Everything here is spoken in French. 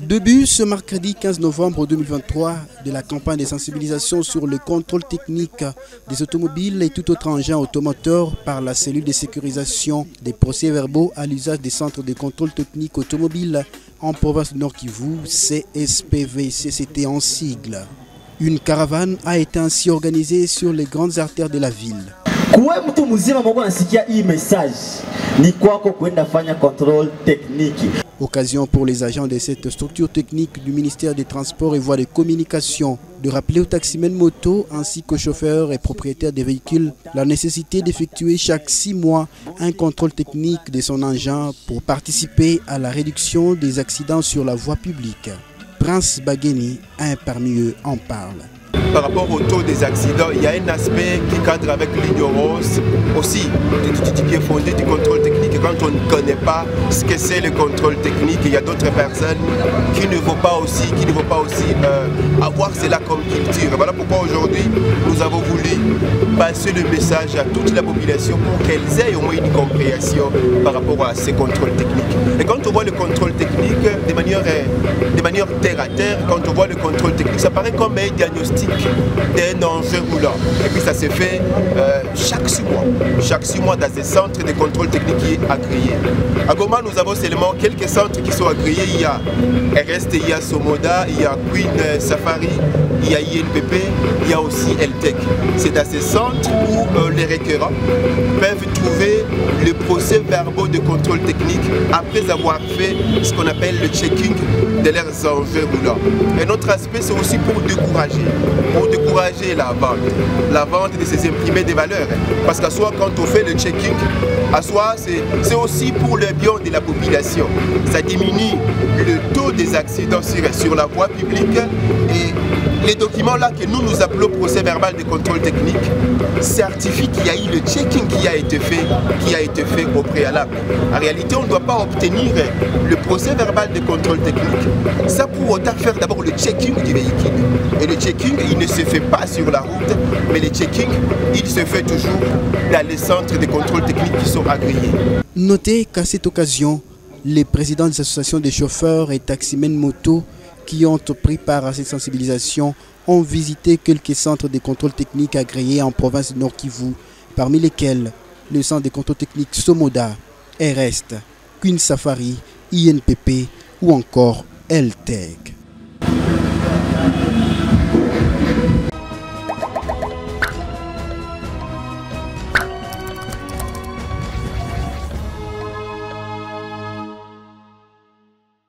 Début ce mercredi 15 novembre 2023 de la campagne de sensibilisation sur le contrôle technique des automobiles et tout autre engin automoteur par la cellule de sécurisation des procès-verbaux à l'usage des centres de contrôle technique automobile en province du Nord Kivu, CSPVCCT en sigle. Une caravane a été ainsi organisée sur les grandes artères de la ville. Occasion pour les agents de cette structure technique du ministère des Transports et Voies de Communication de rappeler aux taximens moto ainsi qu'aux chauffeurs et propriétaires des véhicules la nécessité d'effectuer chaque 6 mois un contrôle technique de son engin pour participer à la réduction des accidents sur la voie publique. Prince Bageni, un parmi eux, en parle. Par rapport au taux des accidents, il y a un aspect qui cadre avec l'ignorance aussi qui est fondé du contrôle technique. Et quand on ne connaît pas ce que c'est le contrôle technique, il y a d'autres personnes qui ne vont pas aussi, avoir cela comme culture. Voilà pourquoi aujourd'hui nous avons voulu passer le message à toute la population pour qu'elles aient au moins une compréhension par rapport à ces contrôles techniques. Et quand on voit le contrôle technique de manière terre à terre, quand on voit le contrôle technique, ça paraît comme un diagnostic d'un enjeu roulant. Et puis ça se fait chaque 6 mois dans ces centres de contrôle technique qui est agréé. À Goma, nous avons seulement quelques centres qui sont agréés. Il y a RST, il y a Somoda, il y a Queen Safari, il y a INPP, il y a aussi LTEC. C'est dans ces centres où les requérants peuvent trouver le procès-verbaux de contrôle technique après avoir fait ce qu'on appelle le checking de leurs enjeux roulants. Un autre aspect, c'est aussi pour décourager la vente de ces imprimés de valeurs. Parce qu'à soi, quand on fait le checking, à soi, c'est aussi pour le bien de la population. Ça diminue le taux des accidents sur la voie publique et les documents là que nous appelons procès verbal de contrôle technique certifient qu'il y a eu le checking qui a été fait au préalable. En réalité, on ne doit pas obtenir le procès verbal de contrôle technique. Ça pour autant faire d'abord le checking du véhicule. Et le checking, il ne se fait pas sur la route, mais le checking, il se fait toujours dans les centres de contrôle technique qui sont agréés. Notez qu'à cette occasion, les présidents des associations des chauffeurs et taximens moto qui ont pris part à cette sensibilisation ont visité quelques centres de contrôle technique agréés en province du Nord Kivu, parmi lesquels le centre de contrôle technique Somoda, RST, Queen Safari, INPP ou encore LTEC.